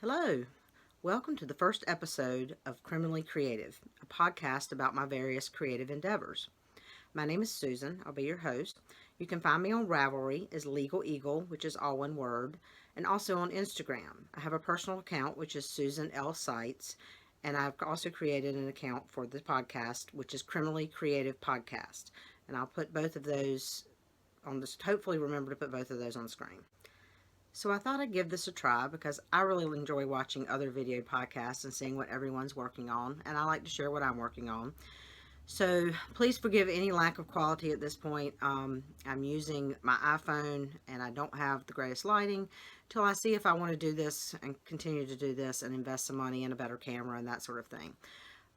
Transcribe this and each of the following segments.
Hello. Welcome to the first episode of Criminally Creative, a podcast about my various creative endeavors. My name is Susan. I'll be your host. You can find me on Ravelry as Legal Eagle, which is all one word, and also on Instagram. I have a personal account, which is Susan L. Sites, and I've also created an account for the podcast, which is Criminally Creative Podcast. And I'll put both of those on this, hopefully remember to put both of those on the screen. So I thought I'd give this a try because I really enjoy watching other video podcasts and seeing what everyone's working on, and I like to share what I'm working on. So please forgive any lack of quality at this point. I'm using my iPhone and I don't have the greatest lighting till I see if I want to do this and continue to do this and invest some money in a better camera and that sort of thing.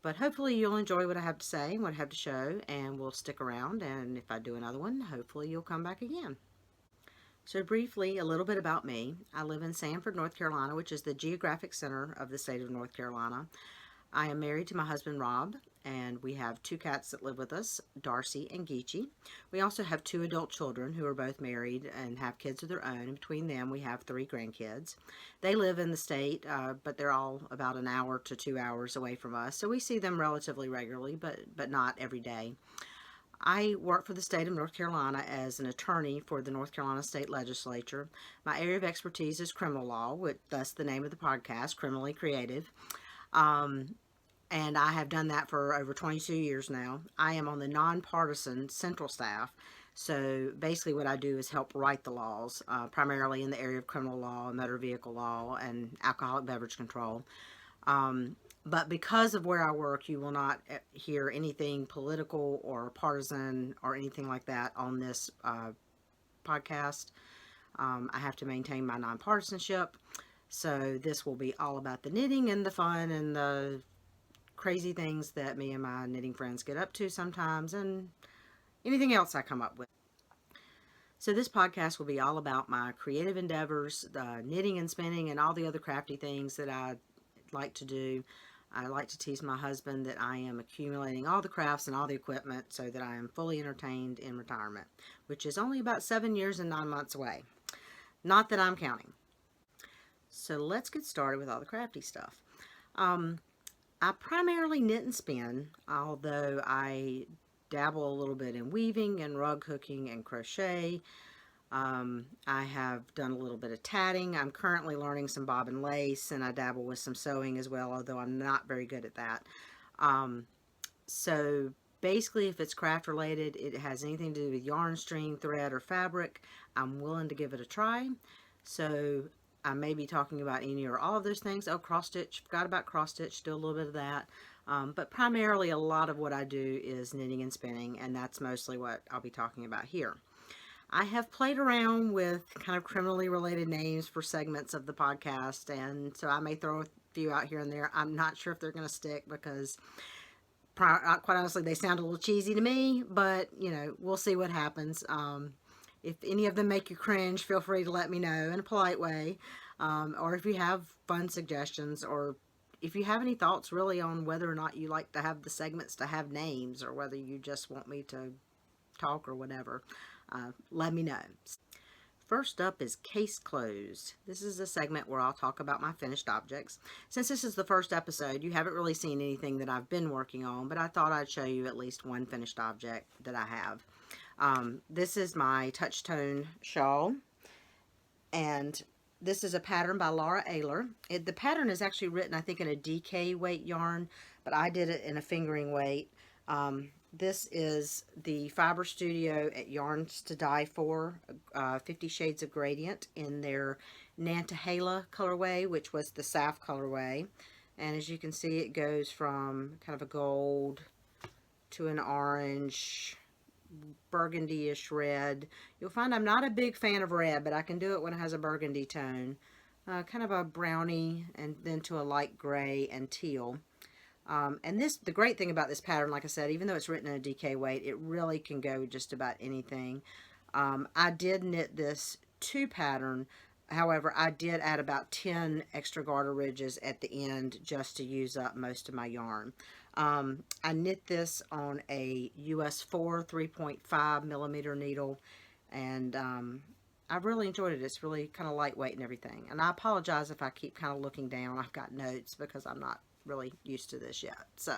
But hopefully you'll enjoy what I have to say, what I have to show, and we'll stick around. And if I do another one, hopefully you'll come back again. So, briefly, a little bit about me. I live in Sanford, North Carolina, which is the geographic center of the state of North Carolina. I am married to my husband, Rob, and we have two cats that live with us, Darcy and Geechee. We also have two adult children who are both married and have kids of their own. And between them, we have three grandkids. They live in the state, but they're all about an hour to 2 hours away from us. So we see them relatively regularly, but not every day. I work for the state of North Carolina as an attorney for the North Carolina State Legislature. My area of expertise is criminal law, which thus the name of the podcast, Criminally Creative. Um, and I have done that for over 22 years now. I am on the nonpartisan central staff. So basically, what I do is help write the laws, primarily in the area of criminal law, motor vehicle law, and alcoholic beverage control. Um, but because of where I work, you will not hear anything political or partisan or anything like that on this podcast. I have to maintain my nonpartisanship. So this will be all about the knitting and the fun and the crazy things that me and my knitting friends get up to sometimes and anything else I come up with. So this podcast will be all about my creative endeavors, knitting and spinning, and all the other crafty things that I like to do. I like to tease my husband that I am accumulating all the crafts and all the equipment so that I am fully entertained in retirement, which is only about 7 years and 9 months away. Not that I'm counting. So let's get started with all the crafty stuff. I primarily knit and spin, although I dabble a little bit in weaving and rug hooking and crochet. I have done a little bit of tatting. I'm currently learning some bobbin lace, and I dabble with some sewing as well, although I'm not very good at that. So basically, if it's craft related, it has anything to do with yarn, string, thread, or fabric, I'm willing to give it a try. So I may be talking about any or all of those things. Oh, cross stitch, forgot about cross stitch, do a little bit of that. But primarily a lot of what I do is knitting and spinning, and that's mostly what I'll be talking about here. I have played around with kind of criminally related names for segments of the podcast, and so I may throw a few out here and there. I'm not sure if they're going to stick because, quite honestly, they sound a little cheesy to me, but, we'll see what happens. If any of them make you cringe, feel free to let me know in a polite way. Or if you have fun suggestions, or if you have any thoughts really on whether or not you like to have the segments to have names, or whether you just want me to talk or whatever, let me know. First up is Case Closed. This is a segment where I'll talk about my finished objects. Since this is the first episode, you haven't really seen anything that I've been working on, but I thought I'd show you at least one finished object that I have. This is my Touchtone shawl, and this is a pattern by Laura Ayler. The pattern is actually written, I think, in a DK weight yarn, but I did it in a fingering weight. This is the Fiber Studio at Yarns to Die For, 50 Shades of Gradient in their Nantahala colorway, which was the Saf colorway. And as you can see, it goes from kind of a gold to an orange, burgundy-ish red. You'll find I'm not a big fan of red, but I can do it when it has a burgundy tone. Kind of a brownie, and then to a light gray and teal. And the great thing about this pattern, like I said, even though it's written in a DK weight, it really can go with just about anything. I did knit this 2 pattern. However, I did add about 10 extra garter ridges at the end just to use up most of my yarn. I knit this on a US 4 3.5 millimeter needle, and I've really enjoyed it. It's really kind of lightweight and everything. And I apologize if I keep kind of looking down. I've got notes because I'm not really used to this yet. So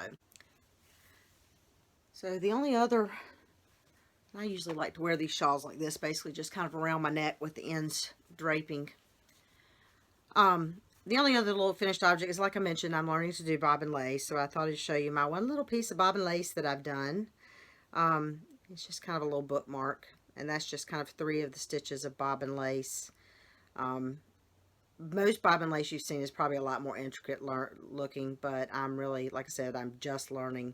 the only other, I usually like to wear these shawls like this, basically just kind of around my neck with the ends draping. The only other little finished object is, like I mentioned, I'm learning to do bobbin lace. So I thought I'd show you my one little piece of bobbin lace that I've done. It's just kind of a little bookmark. And that's just kind of 3 of the stitches of bobbin lace. Most bobbin lace you've seen is probably a lot more intricate looking, but I'm really, like I said, I'm just learning,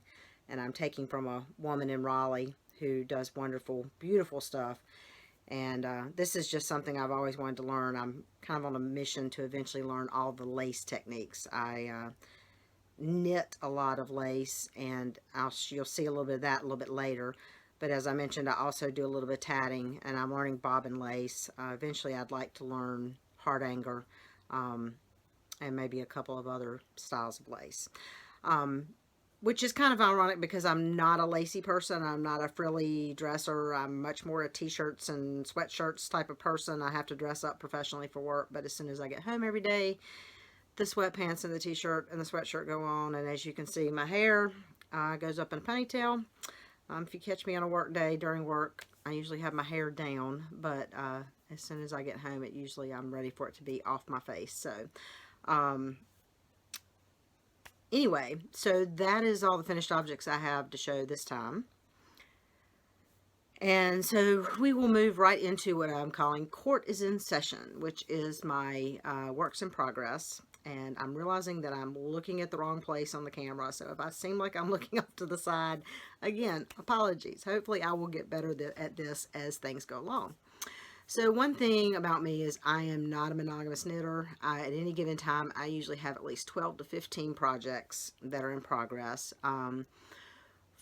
and I'm taking from a woman in Raleigh who does wonderful, beautiful stuff. And this is just something I've always wanted to learn. I'm kind of on a mission to eventually learn all the lace techniques. I knit a lot of lace, and you'll see a little bit of that a little bit later. But as I mentioned, I also do a little bit of tatting, and I'm learning bobbin lace. Eventually, I'd like to learn hardanger, and maybe a couple of other styles of lace. Which is kind of ironic because I'm not a lacy person. I'm not a frilly dresser. I'm much more a t-shirts and sweatshirts type of person. I have to dress up professionally for work, but as soon as I get home every day, the sweatpants and the t-shirt and the sweatshirt go on. And as you can see, my hair goes up in a ponytail. If you catch me on a work day during work, I usually have my hair down, but as soon as I get home, I'm ready for it to be off my face. So, anyway, so that is all the finished objects I have to show this time. And so we will move right into what I'm calling Court is in Session, which is my works in progress. And I'm realizing that I'm looking at the wrong place on the camera. So if I seem like I'm looking off to the side, again, apologies. Hopefully I will get better at this as things go along. So one thing about me is I am not a monogamous knitter. At any given time, I usually have at least 12 to 15 projects that are in progress. 4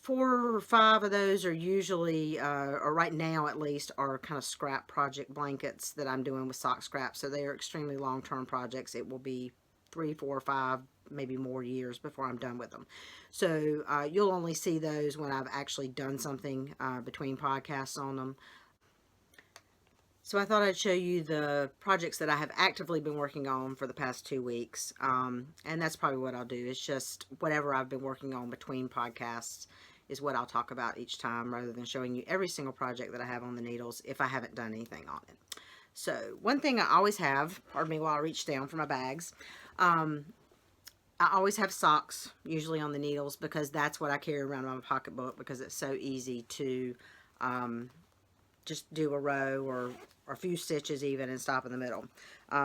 or 5 of those are usually, or right now at least, are kind of scrap project blankets that I'm doing with sock scrap. So they are extremely long-term projects. It will be 3, 4, 5, maybe more years before I'm done with them. So you'll only see those when I've actually done something between podcasts on them. So I thought I'd show you the projects that I have actively been working on for the past 2 weeks. And that's probably what I'll do. It's just whatever I've been working on between podcasts is what I'll talk about each time, rather than showing you every single project that I have on the needles if I haven't done anything on it. So one thing I always have, pardon me while I reach down for my bags, I always have socks, usually on the needles, because that's what I carry around in my pocketbook, because it's so easy to just do a row or a few stitches even and stop in the middle.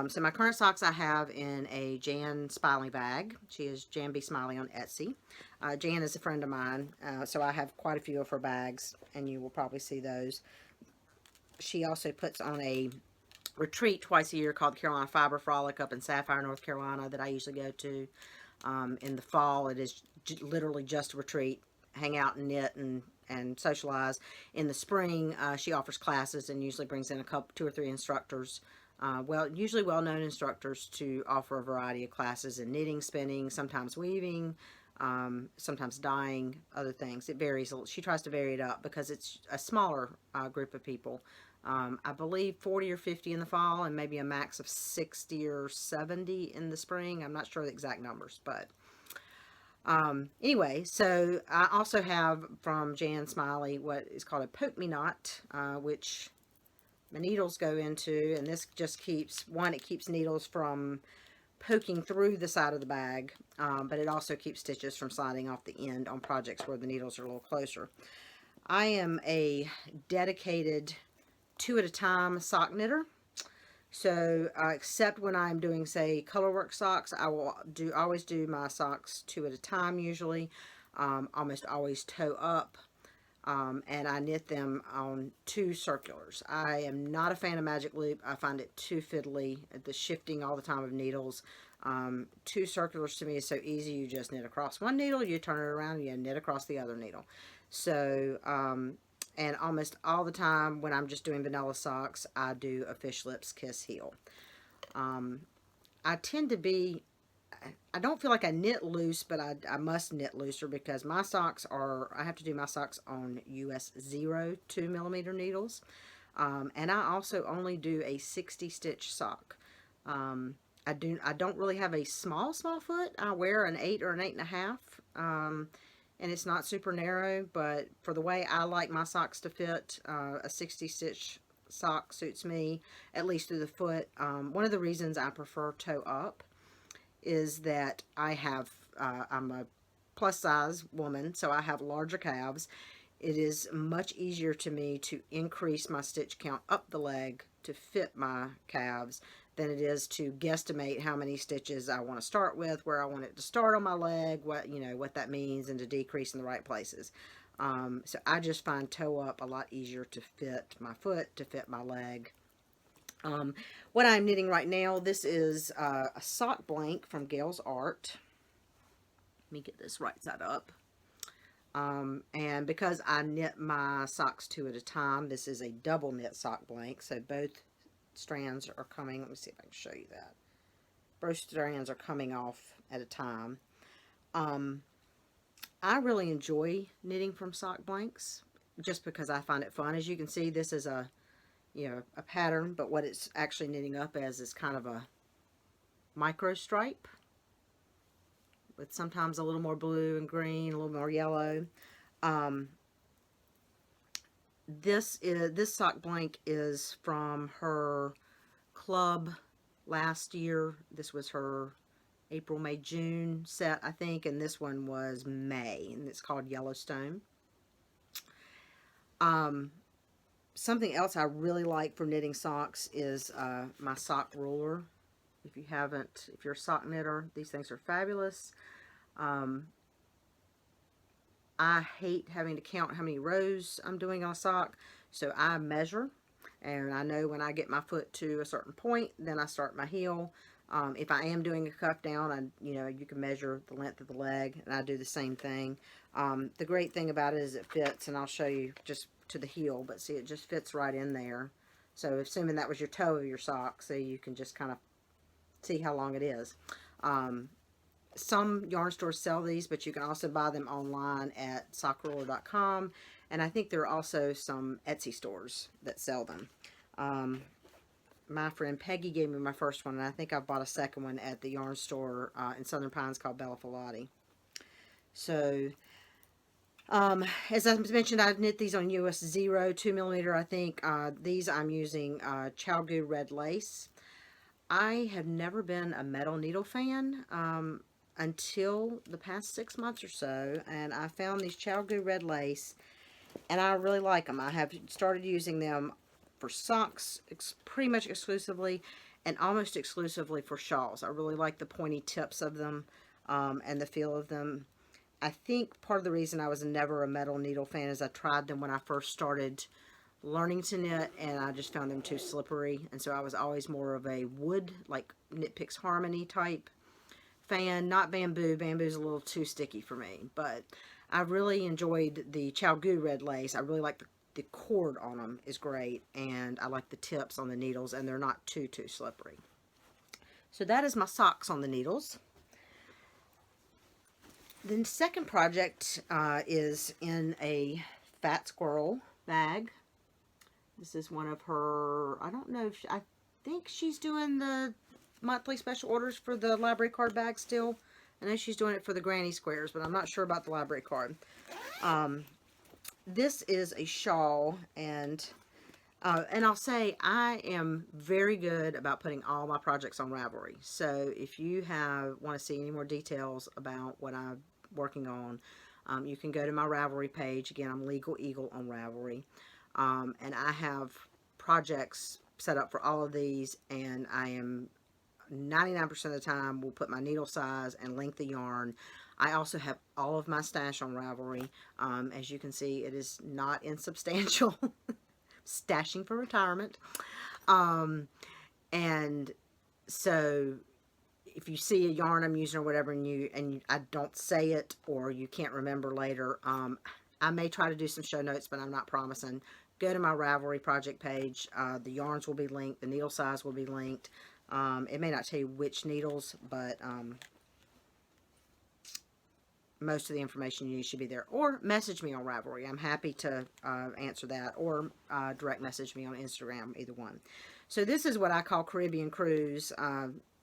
So my current socks I have in a Jan Smiley bag. She is Jan B. Smiley on Etsy. Jan is a friend of mine, so I have quite a few of her bags, and you will probably see those. She also puts on a retreat twice a year called Carolina Fiber Frolic up in Sapphire, North Carolina, that I usually go to. In the fall, it is literally just a retreat, hang out and knit and socialize. In the spring, she offers classes and usually brings in 2 or 3 instructors, usually well-known instructors, to offer a variety of classes in knitting, spinning, sometimes weaving, sometimes dyeing, other things. It varies. She tries to vary it up because it's a smaller group of people. I believe 40 or 50 in the fall, and maybe a max of 60 or 70 in the spring. I'm not sure the exact numbers, but anyway, so I also have from Jan Smiley what is called a poke me knot, which my needles go into, and this just keeps, it keeps needles from poking through the side of the bag, but it also keeps stitches from sliding off the end on projects where the needles are a little closer. I am a dedicated 2 at a time sock knitter. So, except when I'm doing, say, colorwork socks, I will always do my socks 2 at a time usually. Almost always toe up. And I knit them on 2 circulars. I am not a fan of magic loop. I find it too fiddly, the shifting all the time of needles. 2 circulars to me is so easy. You just knit across one needle, you turn it around, and you knit across the other needle. So, and almost all the time when I'm just doing vanilla socks, I do a Fish Lips Kiss heel. I tend to be, I don't feel like I knit loose, but I must knit looser because my socks are, I have to do my socks on US 0 2mm needles. And I also only do a 60 stitch sock. I don't really have a small foot. I wear an 8 or an 8.5. And it's not super narrow, but for the way I like my socks to fit, a 60 stitch sock suits me, at least through the foot. One of the reasons I prefer toe up is that I'm a plus size woman, so I have larger calves. It is much easier to me to increase my stitch count up the leg to fit my calves than it is to guesstimate how many stitches I want to start with, where I want it to start on my leg, what that means, and to decrease in the right places. So I just find toe up a lot easier to fit my foot, to fit my leg. What I'm knitting right now, this is a sock blank from Gail's Art. Let me get this right side up. And because I knit my socks 2 at a time, this is a double knit sock blank, so both strands are coming. Let me see if I can show you that. Both strands are coming off at a time. I really enjoy knitting from sock blanks just because I find it fun. As you can see, this is a pattern, but what it's actually knitting up as is kind of a micro stripe with sometimes a little more blue and green, a little more yellow. This sock blank is from her club last year. This was her April, May, June set, I think, and this one was May, and it's called Yellowstone. Something else I really like for knitting socks is my sock ruler. If you're a sock knitter, these things are fabulous. I hate having to count how many rows I'm doing on a sock, so I measure, and I know when I get my foot to a certain point, then I start my heel. If I am doing a cuff down, you can measure the length of the leg, and I do the same thing. The great thing about it is it fits, and I'll show you just to the heel, but see, it just fits right in there. So assuming that was your toe of your sock, so you can just kind of see how long it is. Some yarn stores sell these, but you can also buy them online at sockruler.com, and I think there are also some Etsy stores that sell them. My friend Peggy gave me my first one, and I think I bought a second one at the yarn store in Southern Pines called Bella Filati. So, as I mentioned, I knit these on US 0, 2mm, I think. These I'm using ChiaoGoo red lace. I have never been a metal needle fan until the past 6 months or so, and I found these ChiaoGoo red lace, and I really like them. I have started using them for socks pretty much exclusively, and almost exclusively for shawls. I really like the pointy tips of them and the feel of them. I think part of the reason I was never a metal needle fan is I tried them when I first started learning to knit, and I just found them too slippery, and so I was always more of a wood, like Knit Picks Harmony type fan, not bamboo. Bamboo's a little too sticky for me, but I really enjoyed the ChiaoGoo red lace. I really like the cord on them is great, and I like the tips on the needles, and they're not too slippery. So that is my socks on the needles. The second project is in a Fat Squirrel bag. This is one of her, I don't know, I think she's doing the monthly special orders for the library card bag still. I know she's doing it for the granny squares, but I'm not sure about the library card. This is a shawl, and I'll say I am very good about putting all my projects on Ravelry. So if you want to see any more details about what I'm working on, you can go to my Ravelry page. Again, I'm Legal Eagle on Ravelry. And I have projects set up for all of these, and I am 99% of the time will put my needle size and length of yarn. I also have all of my stash on Ravelry. As you can see, it is not insubstantial. Stashing for retirement. And so if you see a yarn I'm using or whatever, and I don't say it, or you can't remember later, I may try to do some show notes, but I'm not promising. Go to my Ravelry project page. The yarns will be linked. The needle size will be linked. It may not tell you which needles, but most of the information you need should be there. Or message me on Ravelry. I'm happy to answer that. Or direct message me on Instagram, either one. So this is what I call Caribbean Cruise.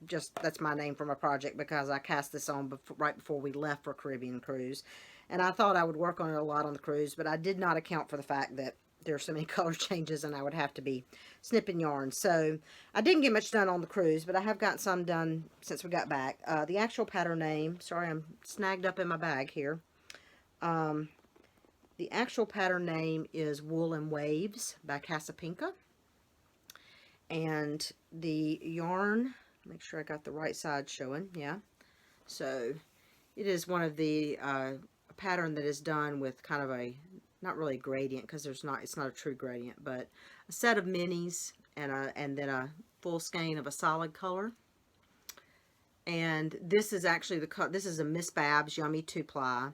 Just that's my name for my project because I cast this on right before we left for Caribbean Cruise. And I thought I would work on it a lot on the cruise, but I did not account for the fact that there are so many color changes and I would have to be snipping yarn. So I didn't get much done on the cruise, but I have got some done since we got back. The actual pattern name, sorry, I'm snagged up in my bag here. The actual pattern name is Wool and Waves by Casapinka. And the yarn, make sure I got the right side showing, yeah. So it is one of the pattern that is done with kind of a, not really a gradient because it's not a true gradient, but a set of minis and then a full skein of a solid color. And this is actually this is a Miss Babs Yummy 2-ply.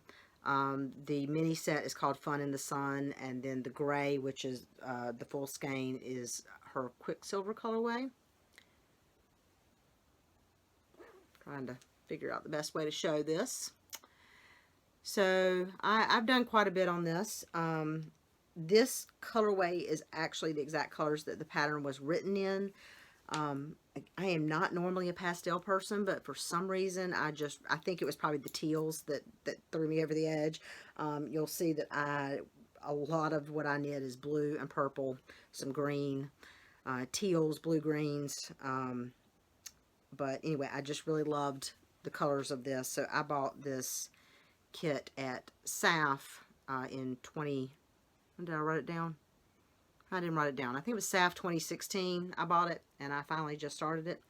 The mini set is called Fun in the Sun, and then the gray, which is the full skein, is her Quicksilver colorway. Trying to figure out the best way to show this. So I've done quite a bit on this. This colorway is actually the exact colors that the pattern was written in. I am not normally a pastel person, but for some reason I think it was probably the teals that threw me over the edge. You'll see that a lot of what I knit is blue and purple, some green, teals, blue greens. But anyway, I just really loved the colors of this, so I bought this kit at SAF in when did I write it down? I didn't write it down. I think it was SAF 2016. I bought it, and I finally just started it.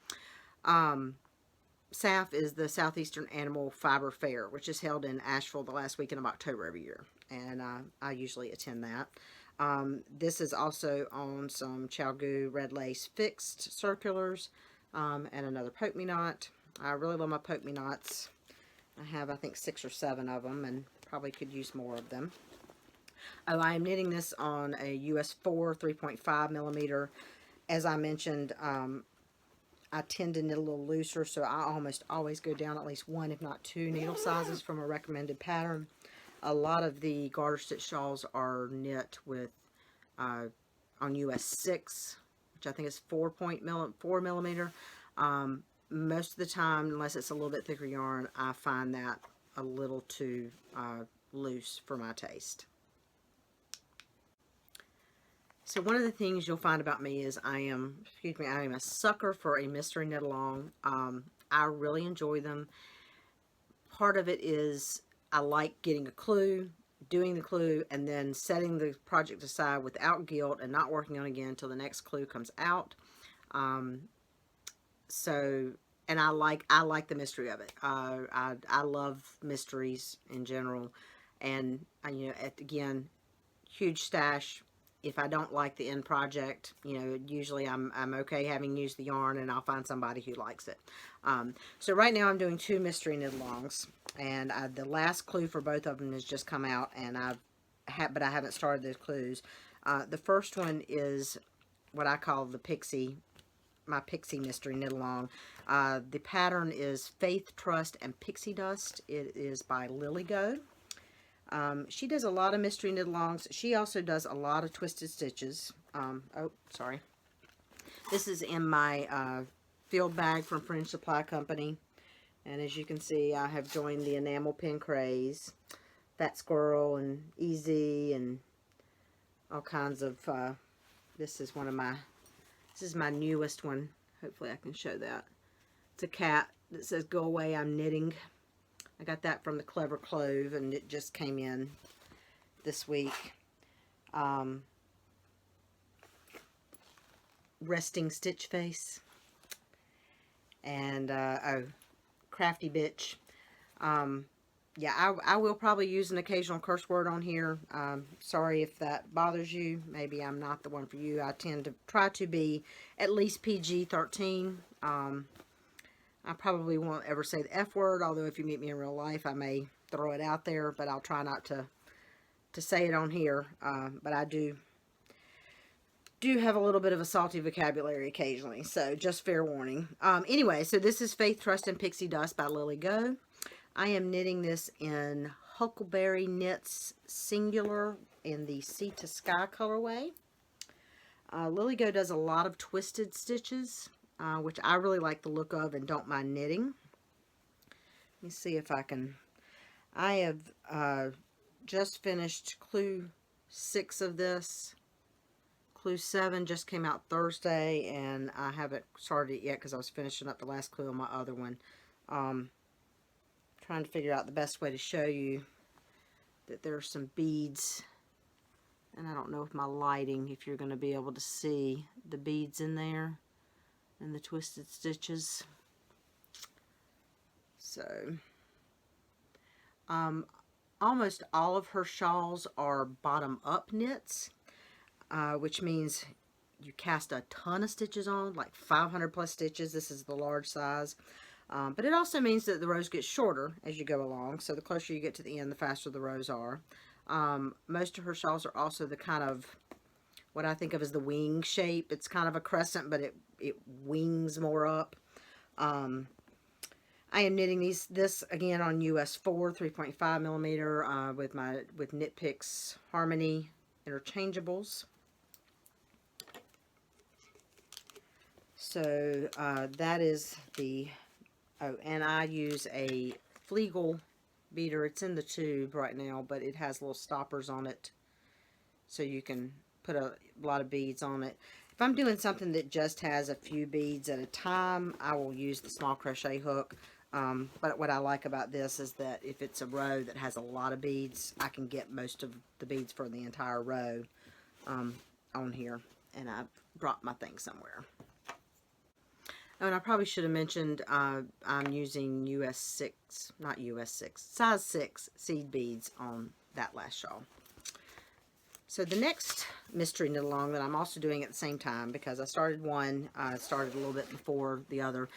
SAF is the Southeastern Animal Fiber Fair, which is held in Asheville the last weekend of October every year, and I usually attend that. This is also on some ChiaoGoo Red Lace Fixed Circulars, and another Poke-Me-Not. I really love my Poke-Me-Nots. I have, I think, 6 or 7 of them, and probably could use more of them. Oh, I am knitting this on a US 4 3.5 millimeter. As I mentioned, I tend to knit a little looser, so I almost always go down at least 1, if not 2 needle sizes from a recommended pattern. A lot of the garter stitch shawls are knit with on US 6, which I think is 4 millimeter. Most of the time, unless it's a little bit thicker yarn, I find that a little too loose for my taste. So one of the things you'll find about me is I am a sucker for a mystery knit along. I really enjoy them. Part of it is I like getting a clue, doing the clue, and then setting the project aside without guilt and not working on it again until the next clue comes out. And I like the mystery of it. I love mysteries in general, and you know, again, huge stash. If I don't like the end project, you know, usually I'm okay having used the yarn, and I'll find somebody who likes it. So right now I'm doing 2 mystery knit alongs, and the last clue for both of them has just come out, and but I haven't started those clues. The first one is what I call the my Pixie mystery knit along. The pattern is Faith, Trust, and Pixie Dust. It is by Lily Go. She does a lot of mystery knit alongs. She also does a lot of twisted stitches. Oh, sorry. This is in my field bag from Fringe Supply Company. And as you can see, I have joined the enamel pin craze. Fat Squirrel and Easy and all kinds of, this is my newest one. Hopefully I can show that. It's a cat that says, "Go away, I'm knitting." I got that from the Clever Clove, and it just came in this week. Resting Stitch Face. And, oh, Crafty Bitch. Yeah, I will probably use an occasional curse word on here. Sorry if that bothers you. Maybe I'm not the one for you. I tend to try to be at least PG-13. I probably won't ever say the F word, although if you meet me in real life, I may throw it out there, but I'll try not to say it on here. But I do have a little bit of a salty vocabulary occasionally, so just fair warning. Anyway, so this is Faith, Trust, and Pixie Dust by Lily Go. I am knitting this in Huckleberry Knits Singular in the Sea to Sky colorway. Lily Go does a lot of twisted stitches, which I really like the look of and don't mind knitting. Let me see if I can. I have just finished Clue 6 of this. Clue 7 just came out Thursday, and I haven't started it yet because I was finishing up the last clue on my other one. Trying to figure out the best way to show you that there are some beads, and I don't know if my lighting, if you're going to be able to see the beads in there and the twisted stitches. So almost all of her shawls are bottom up knits, which means you cast a ton of stitches on, like 500 plus stitches. This is the large size. But it also means that the rows get shorter as you go along. So the closer you get to the end, the faster the rows are. Most of her shawls are also the kind of what I think of as the wing shape. It's kind of a crescent, but it wings more up. I am knitting this again on US 4 3.5 millimeter with Knit Picks Harmony interchangeables. So that is the. Oh, and I use a Flegel beater. It's in the tube right now, but it has little stoppers on it, so you can put a lot of beads on it. If I'm doing something that just has a few beads at a time, I will use the small crochet hook. But what I like about this is that if it's a row that has a lot of beads, I can get most of the beads for the entire row on here. And I brought my thing somewhere. Oh, and I probably should have mentioned I'm using US 6, not US 6, size 6 seed beads on that last shawl. So the next mystery knit along that I'm also doing at the same time, because I started one, started a little bit before the other,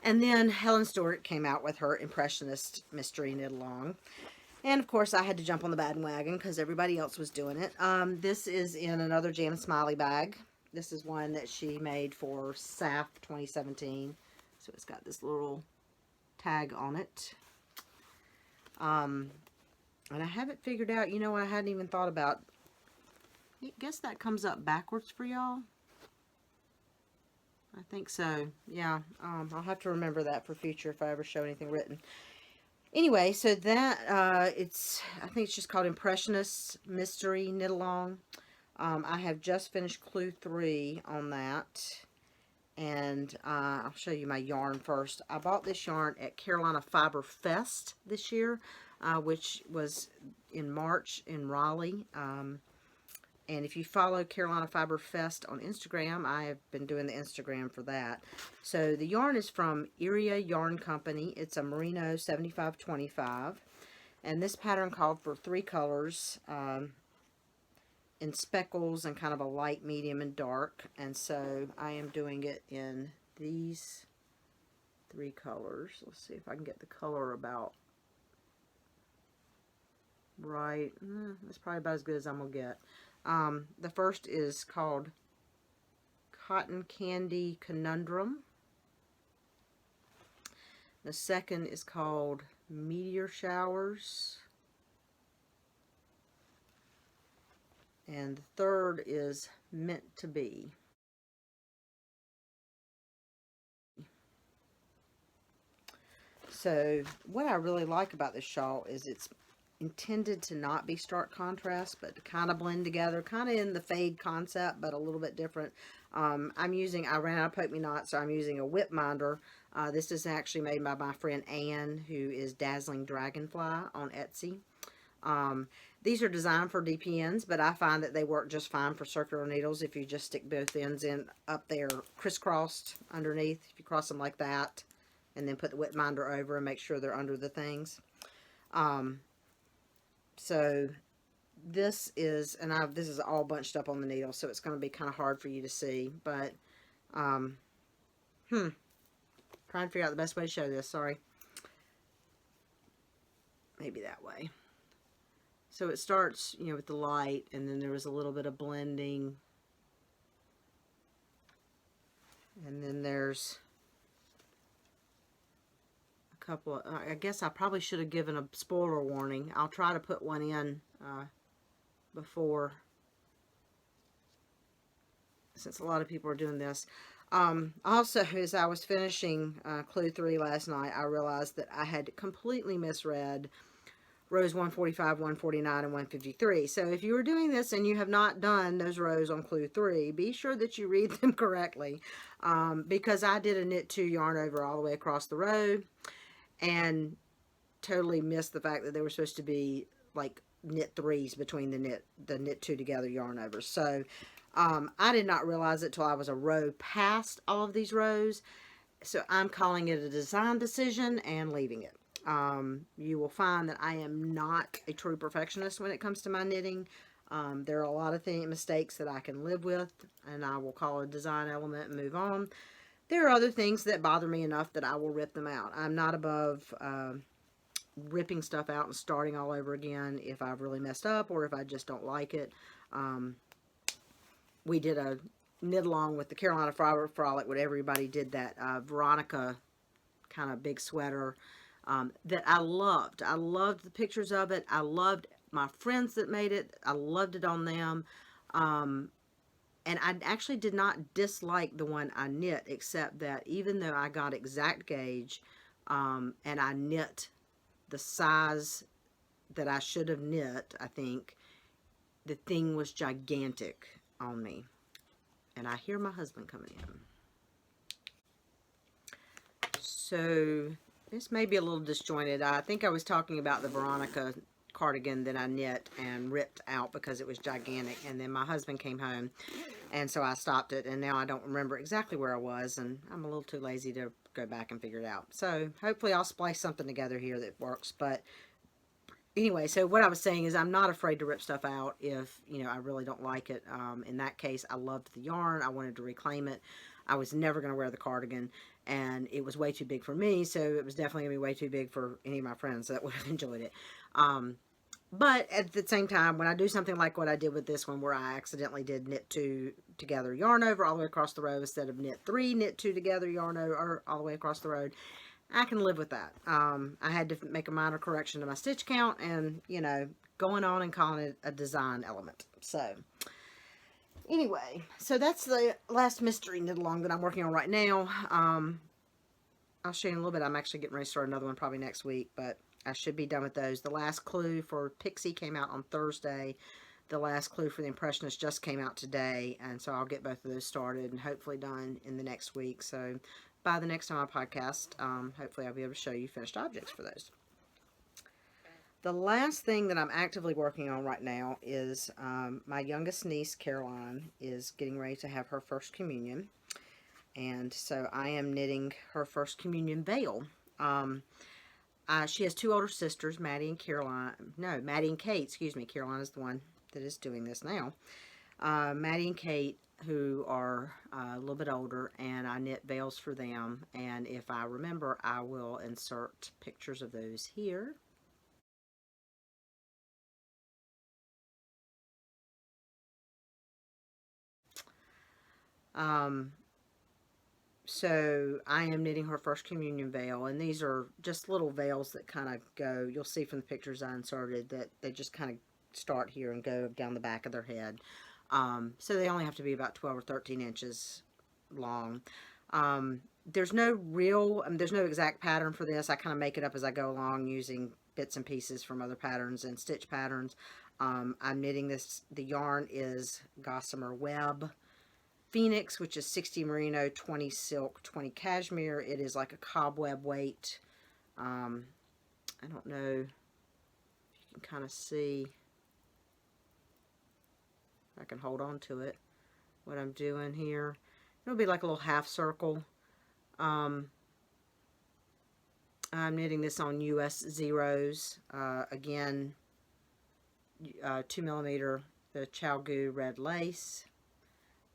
and then Helen Stewart came out with her Impressionist mystery knit along. And of course I had to jump on the bandwagon because everybody else was doing it. This is in another Jan Smiley bag. This is one that she made for SAF 2017. So it's got this little tag on it. And I haven't figured out, you know what I hadn't even thought about. I guess that comes up backwards for y'all. I think so. Yeah, I'll have to remember that for future if I ever show anything written. Anyway, so that, I think it's just called Impressionist Mystery Knit Along. I have just finished Clue 3 on that, and I'll show you my yarn first. I bought this yarn at Carolina Fiber Fest this year, which was in March in Raleigh. And if you follow Carolina Fiber Fest on Instagram, I have been doing the Instagram for that. So the yarn is from Iria Yarn Company. It's a Merino 7525, and this pattern called for 3 colors. In speckles and kind of a light, medium, and dark, and so I am doing it in these 3 colors. Let's see if I can get the color about right. That's probably about as good as I'm gonna get. The first is called Cotton Candy Conundrum. The second is called Meteor Showers. And the third is Meant to Be. So what I really like about this shawl is it's intended to not be stark contrast, but to kind of blend together, kind of in the fade concept, but a little bit different. I ran out of Poke Me Not, so I'm using a whip minder. This is actually made by my friend Anne, who is Dazzling Dragonfly on Etsy. These are designed for DPNs, but I find that they work just fine for circular needles if you just stick both ends in up there crisscrossed underneath. If you cross them like that, and then put the whip minder over and make sure they're under the things. So this is, this is all bunched up on the needle, so it's going to be kind of hard for you to see, but, trying to figure out the best way to show this, sorry. Maybe that way. So it starts, you know, with the light, and then there was a little bit of blending. And then there's a couple of, I guess I probably should have given a spoiler warning. I'll try to put one in before, since a lot of people are doing this. Also, as I was finishing Clue 3 last night, I realized that I had completely misread rows 145, 149, and 153. So if you are doing this and you have not done those rows on Clue 3, be sure that you read them correctly, because I did a knit 2 yarn over all the way across the row and totally missed the fact that there were supposed to be like knit 3s between the knit 2 together yarn overs. So I did not realize it till I was a row past all of these rows. So I'm calling it a design decision and leaving it. You will find that I am not a true perfectionist when it comes to my knitting. There are a lot of mistakes that I can live with, and I will call a design element and move on. There are other things that bother me enough that I will rip them out. I'm not above ripping stuff out and starting all over again if I've really messed up or if I just don't like it. We did a knit along with the Carolina Fiber Frolic when everybody did that Veronica kind of big sweater that I loved. I loved the pictures of it. I loved my friends that made it. I loved it on them. And I actually did not dislike the one I knit, except that even though I got exact gauge and I knit the size that I should have knit, I think, the thing was gigantic on me. And I hear my husband coming in. So this may be a little disjointed. I think I was talking about the Veronica cardigan that I knit and ripped out because it was gigantic, and then my husband came home, and so I stopped it, and now I don't remember exactly where I was, and I'm a little too lazy to go back and figure it out. So hopefully I'll splice something together here that works. But anyway, so what I was saying is I'm not afraid to rip stuff out if, you know, I really don't like it. In that case, I loved the yarn. I wanted to reclaim it. I was never going to wear the cardigan, and it was way too big for me, so it was definitely going to be way too big for any of my friends that would have enjoyed it. But at the same time, when I do something like what I did with this one, where I accidentally did knit 2 together yarn over all the way across the row instead of knit 3, knit 2 together yarn over all the way across the row, I can live with that. I had to make a minor correction to my stitch count and, you know, going on and calling it a design element. So anyway, so that's the last mystery knit along that I'm working on right now. I'll show you in a little bit. I'm actually getting ready to start another one probably next week, but I should be done with those. The last clue for Pixie came out on Thursday. The last clue for the Impressionist just came out today, and so I'll get both of those started and hopefully done in the next week. So by the next time I podcast, hopefully I'll be able to show you finished objects for those. The last thing that I'm actively working on right now is my youngest niece, Caroline, is getting ready to have her first communion. And so I am knitting her first communion veil. She has 2 older sisters, Maddie and Caroline. No, Maddie and Kate, excuse me. Caroline is the one that is doing this now. Maddie and Kate, who are a little bit older, and I knit veils for them. And if I remember, I will insert pictures of those here. So I am knitting her first communion veil, and these are just little veils that kind of go, you'll see from the pictures I inserted that they just kind of start here and go down the back of their head. So they only have to be about 12 or 13 inches long. There's no there's no exact pattern for this. I kind of make it up as I go along using bits and pieces from other patterns and stitch patterns. I'm knitting this, the yarn is Gossamer Web Phoenix, which is 60 merino, 20 silk, 20 cashmere. It is like a cobweb weight. I don't know if you can kind of see. I can hold on to it, what I'm doing here. It'll be like a little half circle. I'm knitting this on US zeros. Again, 2mm, the ChiaoGoo red lace.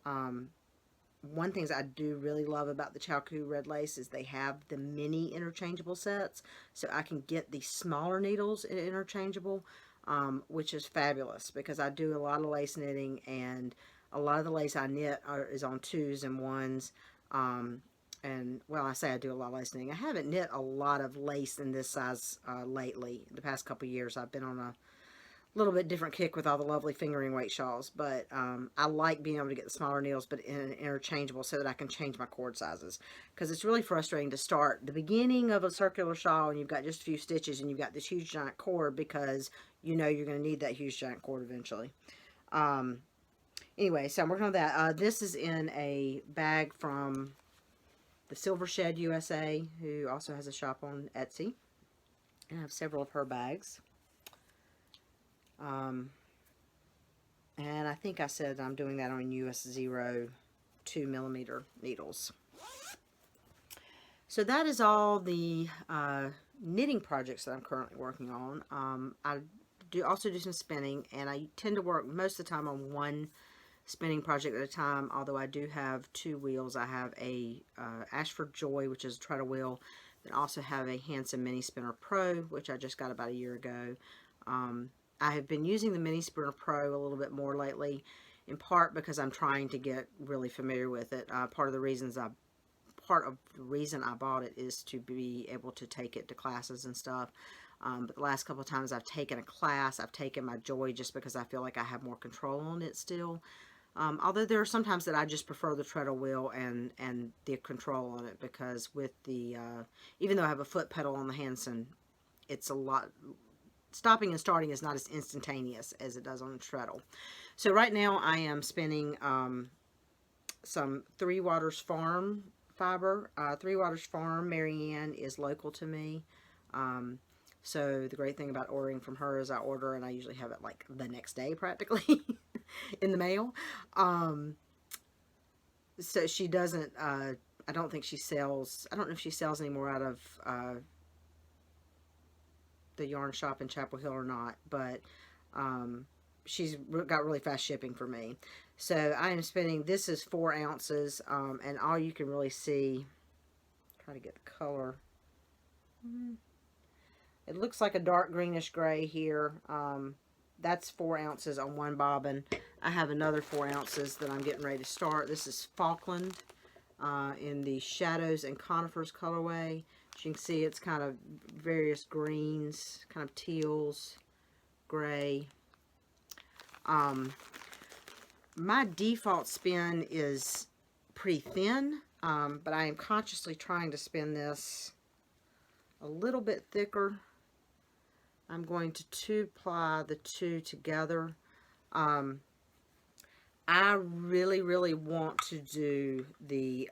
One thing I do really love about the ChiaoGoo red lace is they have the mini interchangeable sets, so I can get the smaller needles interchangeable, which is fabulous because I do a lot of lace knitting, and a lot of the lace I knit is on 2s and 1s, and well, I say I do a lot of lace knitting. I haven't knit a lot of lace in this size lately. The past couple years, I've been on a little bit different kick with all the lovely fingering weight shawls, but I like being able to get the smaller needles, but interchangeable, so that I can change my cord sizes, because it's really frustrating to start the beginning of a circular shawl and you've got just a few stitches and you've got this huge giant cord, because you know you're going to need that huge giant cord eventually. Anyway, so I'm working on that. This is in a bag from the Silver Shed USA, who also has a shop on Etsy, and I have several of her bags. And I think I said I'm doing that on US 0 2mm needles. So that is all the knitting projects that I'm currently working on. I also do some spinning, and I tend to work most of the time on one spinning project at a time, although I do have two wheels. I have a Ashford Joy, which is a treadle wheel, and also have a Hanson Mini Spinner Pro, which I just got about a year ago. I have been using the Mini Spinner Pro a little bit more lately, in part because I'm trying to get really familiar with it. Part of the reason I bought it is to be able to take it to classes and stuff. But the last couple of times I've taken a class, I've taken my Joy just because I feel like I have more control on it still. Although there are sometimes that I just prefer the treadle wheel and the control on it, because with the, even though I have a foot pedal on the Hanson, it's a lot, stopping and starting is not as instantaneous as it does on the treadle. So right now I am spinning some Three Waters Farm fiber. Three Waters Farm, Marianne, is local to me. So the great thing about ordering from her is I order and I usually have it like the next day practically in the mail. So she doesn't, I don't think she sells, I don't know if she sells anymore out of the yarn shop in Chapel Hill or not, but she's got really fast shipping for me. So I am spinning, this is 4 ounces, and all you can really see, try to get the color. It looks like a dark greenish gray here. That's 4 ounces on one bobbin. I have another 4 ounces that I'm getting ready to start. This is Falkland in the Shadows and Conifers colorway. As you can see, it's kind of various greens, kind of teals, gray. My default spin is pretty thin, but I am consciously trying to spin this a little bit thicker. I'm going to 2-ply the two together. I really want to do the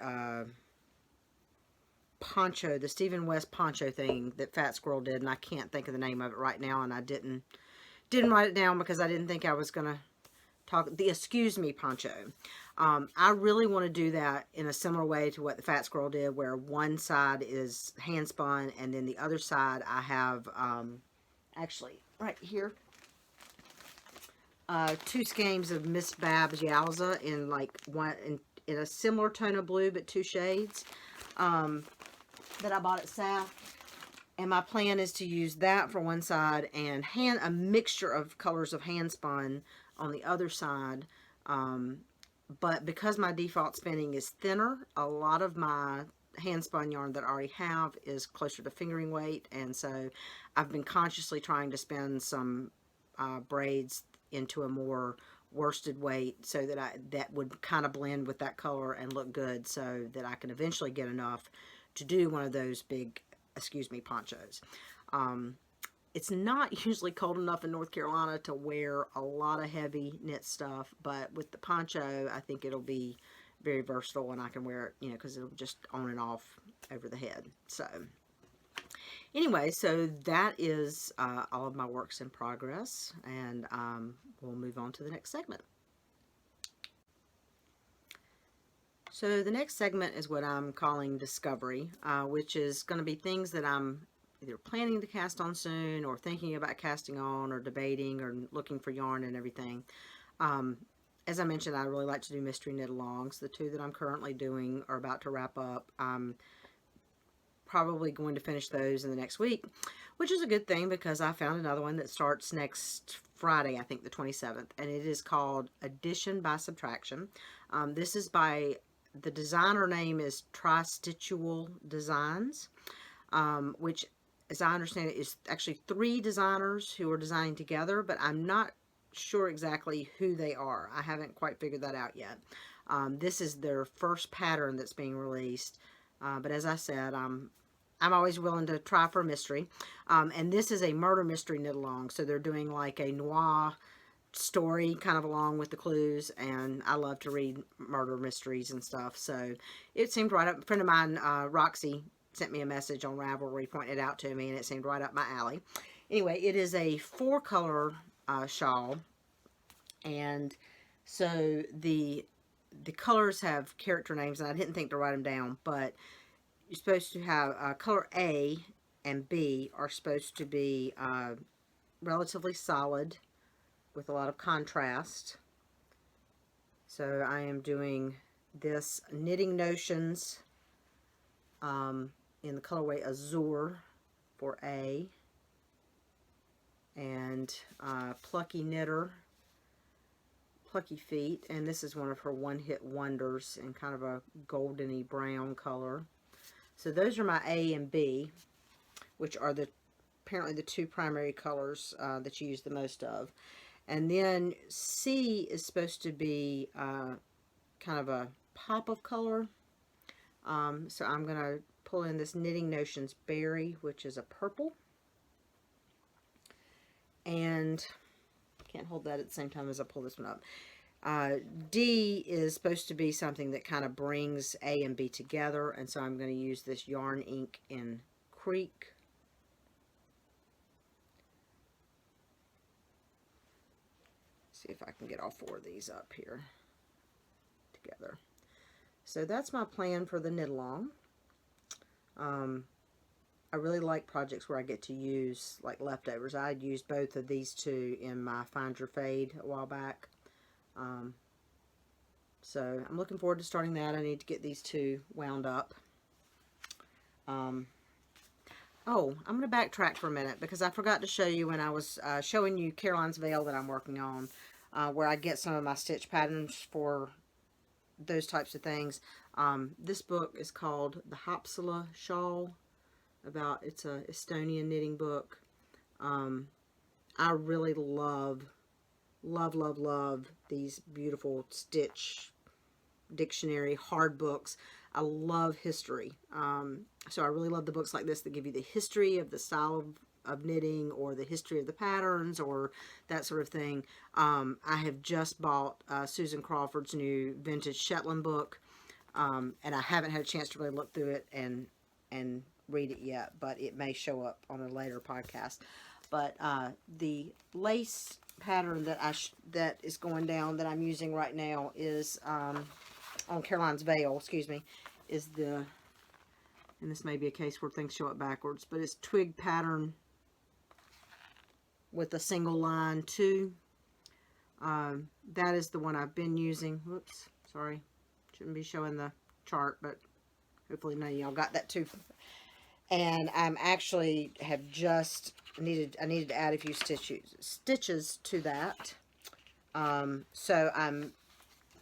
poncho, the Stephen West poncho thing that Fat Squirrel did, and I can't think of the name of it right now, and I didn't write it down because I didn't think I was gonna talk. The Excuse Me poncho. I really want to do that in a similar way to what the Fat Squirrel did, where one side is hand spun and then the other side I have actually right here 2 skeins of Miss Babs Yowza in like one in a similar tone of blue but 2 shades that I bought at Saf. And my plan is to use that for one side and a mixture of colors of hand spun on the other side. But because my default spinning is thinner, a lot of my hand spun yarn that I already have is closer to fingering weight, and so I've been consciously trying to spin some braids into a more worsted weight so that that would kind of blend with that color and look good, so that I can eventually get enough to do one of those big Excuse Me ponchos. It's not usually cold enough in North Carolina to wear a lot of heavy knit stuff, but with the poncho, I think it'll be very versatile, and I can wear it, you know, because it'll just on and off over the head. So anyway, so that is all of my works in progress, and we'll move on to the next segment. So the next segment is what I'm calling Discovery, which is going to be things that I'm either planning to cast on soon, or thinking about casting on, or debating, or looking for yarn and everything. As I mentioned, I really like to do mystery knit-alongs. The 2 that I'm currently doing are about to wrap up. I'm probably going to finish those in the next week, which is a good thing because I found another one that starts next Friday, I think the 27th, and it is called Addition by Subtraction. This is by the designer name is Tri-Stitchual Designs, which, as I understand it, is actually 3 designers who are designing together, but I'm not sure exactly who they are. I haven't quite figured that out yet. This is their first pattern that's being released, but as I said, I'm always willing to try for a mystery. And this is a murder mystery knit along, so they're doing like a noir story kind of along with the clues, and I love to read murder mysteries and stuff, so it seemed right up. A friend of mine, Roxy, sent me a message on Ravelry, pointed it out to me, and it seemed right up my alley. Anyway, it is a 4-color shawl, and so the colors have character names, and I didn't think to write them down, but you're supposed to have color A and B are supposed to be relatively solid with a lot of contrast. So I am doing this Knitting Notions in the colorway Azure for A, and Plucky Knitter, Plucky Feet, and this is one of her one-hit wonders in kind of a goldeny brown color. So those are my A and B, which are apparently the 2 primary colors that you use the most of. And then C is supposed to be kind of a pop of color. So I'm going to pull in this Knitting Notions Berry, which is a purple. And I can't hold that at the same time as I pull this one up. D is supposed to be something that kind of brings A and B together. And so I'm going to use this Yarn Ink in Creek. See if I can get all 4 of these up here together. So that's my plan for the knit along. I really like projects where I get to use like leftovers. I had used both of these 2 in my Find Your Fade a while back. So I'm looking forward to starting that. I need to get these 2 wound up. Oh, I'm going to backtrack for a minute because I forgot to show you when I was showing you Caroline's Veil that I'm working on, where I get some of my stitch patterns for those types of things. This book is called The Hopsala Shawl. It's a Estonian knitting book. I really love these beautiful stitch dictionary hard books. I love history. So I really love the books like this that give you the history of the style of knitting, or the history of the patterns, or that sort of thing. I have just bought Susan Crawford's new vintage Shetland book, and I haven't had a chance to really look through it and read it yet, but it may show up on a later podcast. But the lace pattern that is going down that I'm using right now is on Caroline's Veil, excuse me, is and this may be a case where things show up backwards, but it's twig pattern with a single line 2. That is the one I've been using. Whoops, sorry, shouldn't be showing the chart, but hopefully none of y'all got that too. And I'm actually have just I needed to add a few stitches to that. So I'm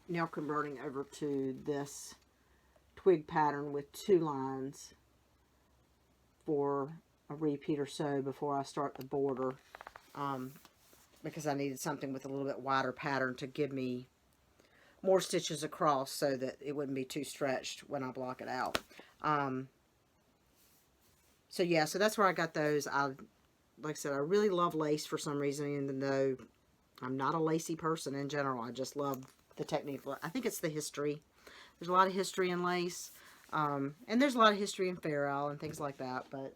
now converting over to this twig pattern with 2 lines for a repeat or so before I start the border, because I needed something with a little bit wider pattern to give me more stitches across so that it wouldn't be too stretched when I block it out. So yeah, so that's where I got those. Like I said, I really love lace for some reason, even though I'm not a lacy person in general. I just love the technique. I think it's the history. There's a lot of history in lace, and there's a lot of history in Fair Isle and things like that, but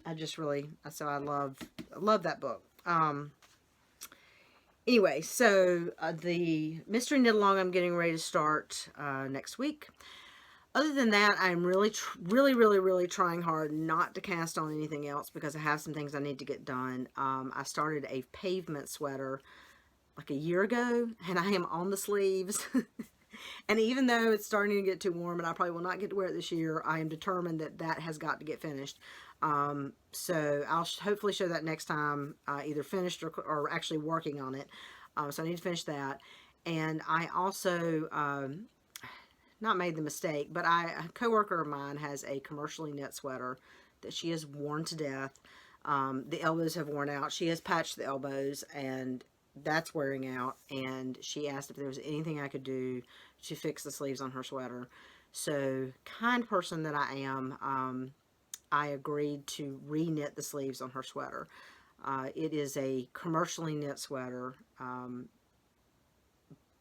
I just really, so I love that book. Anyway, so the Mystery Knit Along I'm getting ready to start next week. Other than that, I'm really trying hard not to cast on anything else because I have some things I need to get done. I started a pavement sweater like a year ago, and I am on the sleeves. And even though it's starting to get too warm and I probably will not get to wear it this year, I am determined that that has got to get finished. So I'll hopefully show that next time, either finished or actually working on it. So I need to finish that. And I also not made the mistake, but a coworker of mine has a commercially knit sweater that she has worn to death. The elbows have worn out. She has patched the elbows, and that's wearing out. And she asked if there was anything I could do to fix the sleeves on her sweater. So, kind person that I am, I agreed to re-knit the sleeves on her sweater. It is a commercially knit sweater,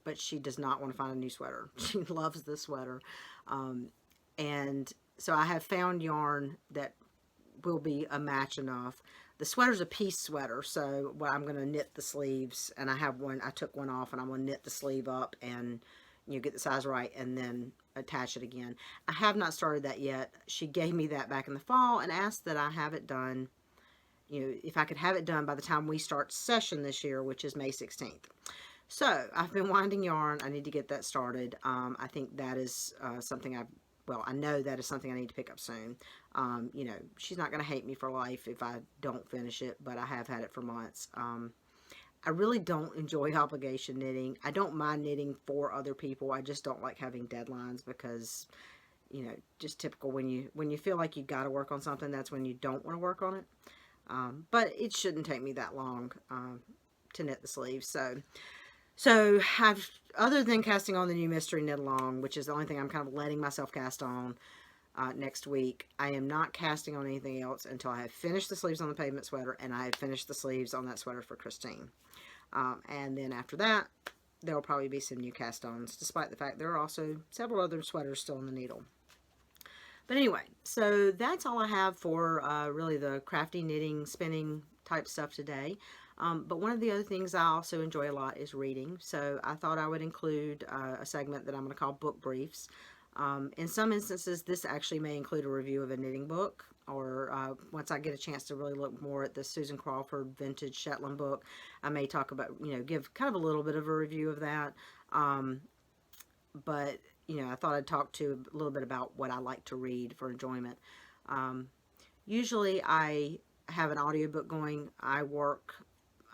but she does not want to find a new sweater. She loves this sweater. And so I have found yarn that will be a match enough. The sweater's a piece sweater, so I'm going to knit the sleeves, and I took one off, and I'm going to knit the sleeve up and get the size right, and then attach it again. I have not started that yet. She gave me that back in the fall and asked that I have it done, if I could have it done by the time we start session this year, which is May 16th. So, I've been winding yarn. I need to get that started. I think that is something I know that is something I need to pick up soon. She's not going to hate me for life if I don't finish it, but I have had it for months. I really don't enjoy obligation knitting. I don't mind knitting for other people. I just don't like having deadlines because, just typical when you feel like you got to work on something, that's when you don't want to work on it. But it shouldn't take me that long to knit the sleeves. So other than casting on the new Mystery Knit Along, which is the only thing I'm kind of letting myself cast on next week, I am not casting on anything else until I have finished the sleeves on the pavement sweater and I have finished the sleeves on that sweater for Christine. And then after that, there will probably be some new cast-ons, despite the fact there are also several other sweaters still in the needle. But anyway, so that's all I have for really the crafty, knitting, spinning type stuff today. But one of the other things I also enjoy a lot is reading. So I thought I would include a segment that I'm going to call Book Briefs. In some instances, this actually may include a review of a knitting book, or once I get a chance to really look more at the Susan Crawford Vintage Shetland book, I may talk about, give kind of a little bit of a review of that. But, I thought I'd talk to a little bit about what I like to read for enjoyment. Usually I have an audiobook going. I work,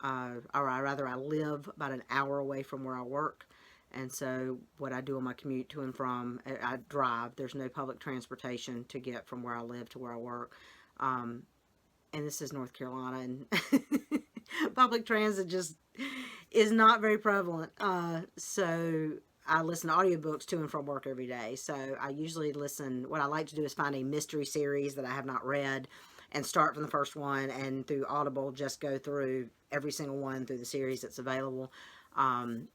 or I live about an hour away from where I work. And so what I do on my commute to and from, I drive. There's no public transportation to get from where I live to where I work. And this is North Carolina, and public transit just is not very prevalent. So I listen to audiobooks to and from work every day. So I usually listen, what I like to do is find a mystery series that I have not read and start from the first one, and through Audible just go through every single one through the series that's available. And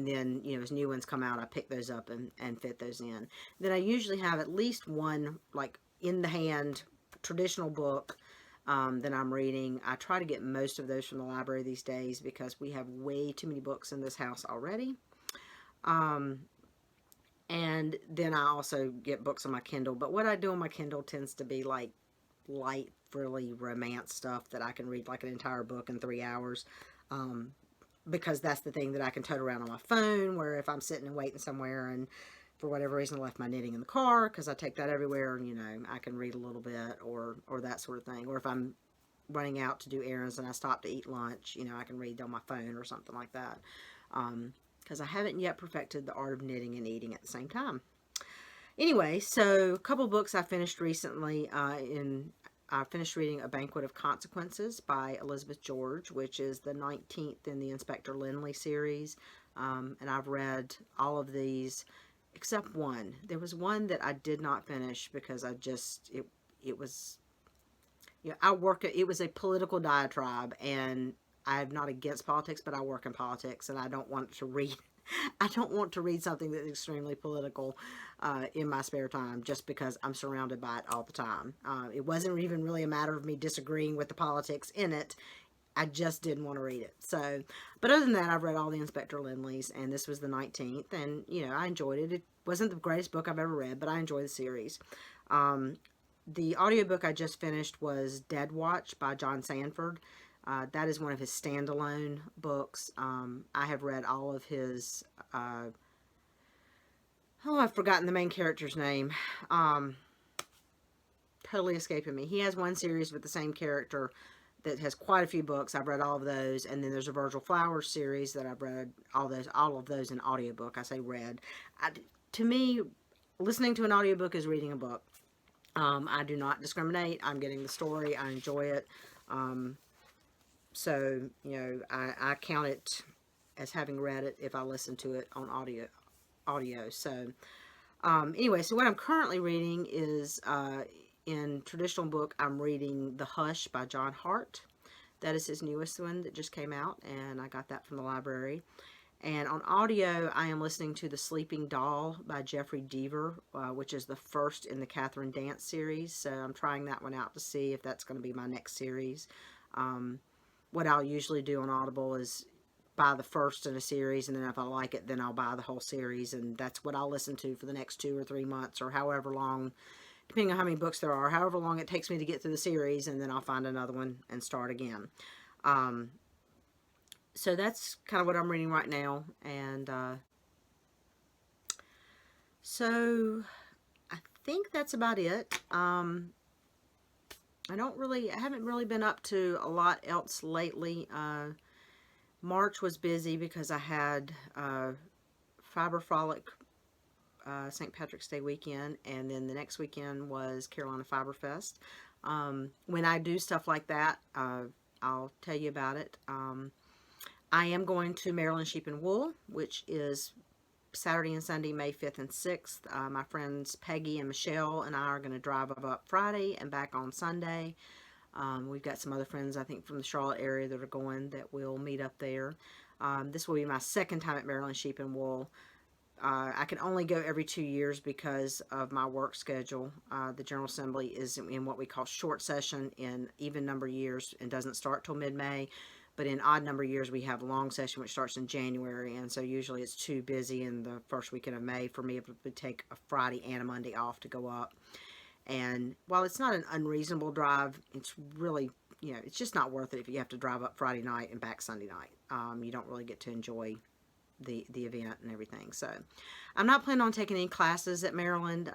then, as new ones come out, I pick those up and fit those in. Then I usually have at least one, like, in the hand, traditional book that I'm reading. I try to get most of those from the library these days because we have way too many books in this house already. And then I also get books on my Kindle. But what I do on my Kindle tends to be, like, light, really romance stuff that I can read, like, an entire book in 3 hours. Because that's the thing that I can tote around on my phone, where if I'm sitting and waiting somewhere and for whatever reason I left my knitting in the car, because I take that everywhere, and, I can read a little bit or that sort of thing. Or if I'm running out to do errands and I stop to eat lunch, I can read on my phone or something like that. Because I haven't yet perfected the art of knitting and eating at the same time. Anyway, so a couple books I finished recently I finished reading A Banquet of Consequences by Elizabeth George, which is the 19th in the Inspector Lynley series. And I've read all of these except one. There was one that I did not finish because it was, it was a political diatribe, and I'm not against politics, but I work in politics, and I don't want to read something that's extremely political in my spare time just because I'm surrounded by it all the time. It wasn't even really a matter of me disagreeing with the politics in it. I just didn't want to read it. So, but other than that, I've read all the Inspector Lynleys, and this was the 19th, and, I enjoyed it. It wasn't the greatest book I've ever read, but I enjoyed the series. The audiobook I just finished was Dead Watch by John Sanford. That is one of his standalone books. I have read all of his, I've forgotten the main character's name. Totally escaping me. He has one series with the same character that has quite a few books. I've read all of those, and then there's a Virgil Flowers series that I've read all of those in audiobook. I say read. To me, listening to an audiobook is reading a book. I do not discriminate. I'm getting the story. I enjoy it. So, I count it as having read it if I listen to it on audio. So, anyway, so what I'm currently reading is, in traditional book, I'm reading The Hush by John Hart. That is his newest one that just came out, and I got that from the library. And on audio, I am listening to The Sleeping Doll by Jeffrey Deaver, which is the first in the Catherine Dance series. So I'm trying that one out to see if that's going to be my next series. What I'll usually do on Audible is buy the first in a series, and then if I like it, then I'll buy the whole series, and that's what I'll listen to for the next 2 or 3 months, or however long, depending on how many books there are, however long it takes me to get through the series, and then I'll find another one and start again. So that's kind of what I'm reading right now, and so I think that's about it. I haven't really been up to a lot else lately. March was busy because I had Fiber Frolic St. Patrick's Day weekend, and then the next weekend was Carolina Fiber Fest. When I do stuff like that, I'll tell you about it. I am going to Maryland Sheep and Wool, which is Saturday and Sunday, May 5th and 6th. My friends Peggy and Michelle and I are going to drive up Friday and back on Sunday. We've got some other friends, I think, from the Charlotte area that are going that will meet up there. This will be my second time at Maryland Sheep and Wool. I can only go every 2 years because of my work schedule. The General Assembly is in what we call short session in even number years and doesn't start till mid-May. But in odd number years, we have a long session, which starts in January. And so usually it's too busy in the first weekend of May for me to take a Friday and a Monday off to go up. And while it's not an unreasonable drive, it's really, it's just not worth it if you have to drive up Friday night and back Sunday night. You don't really get to enjoy the event and everything. So I'm not planning on taking any classes at Maryland.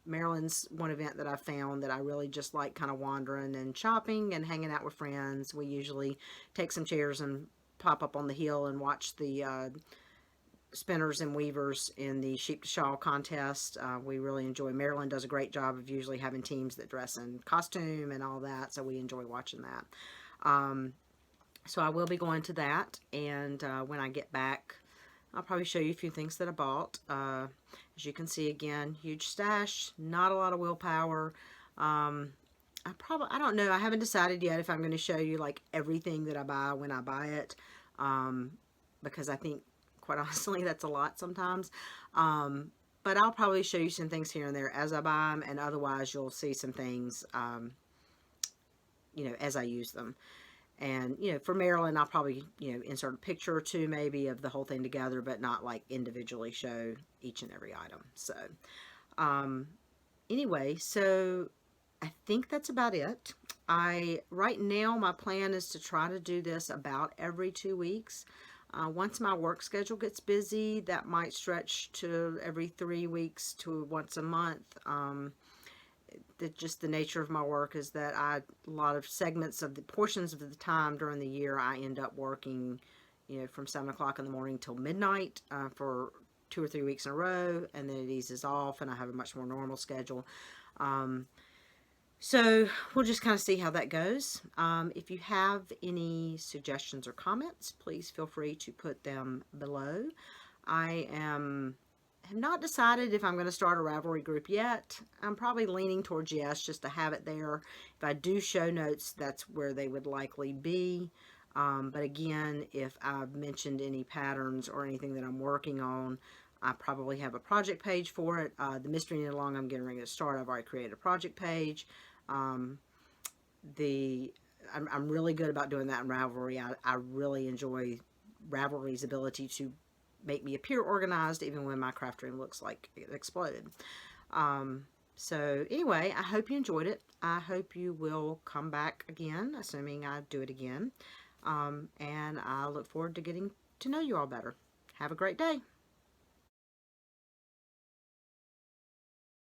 Maryland's one event that I found that I really just like, kind of wandering and shopping and hanging out with friends. We usually take some chairs and pop up on the hill and watch the spinners and weavers in the sheep to shawl contest. We really enjoy. Maryland does a great job of usually having teams that dress in costume and all that, so we enjoy watching that. So I will be going to that, and when I get back, I'll probably show you a few things that I bought. As you can see, again, huge stash, not a lot of willpower. I don't know, I haven't decided yet if I'm going to show you like everything that I buy when I buy it, because I think, quite honestly, that's a lot sometimes. But I'll probably show you some things here and there as I buy them, and otherwise you'll see some things, as I use them. And, for Maryland, I'll probably, insert a picture or two maybe of the whole thing together, but not like individually show each and every item. So, anyway, so I think that's about it. Right now, my plan is to try to do this about every 2 weeks. Once my work schedule gets busy, that might stretch to every 3 weeks to once a month. Just the nature of my work is that a lot of portions of the time during the year, I end up working, from 7 o'clock in the morning till midnight for 2 or 3 weeks in a row, and then it eases off, and I have a much more normal schedule. So we'll just kind of see how that goes. If you have any suggestions or comments, please feel free to put them below. I have not decided if I'm going to start a Ravelry group yet. I'm probably leaning towards yes, just to have it there. If I do show notes, that's where they would likely be. But again, if I've mentioned any patterns or anything that I'm working on, I probably have a project page for it. The Mystery Knit Along I'm getting ready to start, I've already created a project page. I'm really good about doing that in Ravelry. I really enjoy Ravelry's ability to make me appear organized even when my craft room looks like it exploded. So anyway, I hope you enjoyed it. I hope you will come back again, assuming I do it again. And I look forward to getting to know you all better. Have a great day.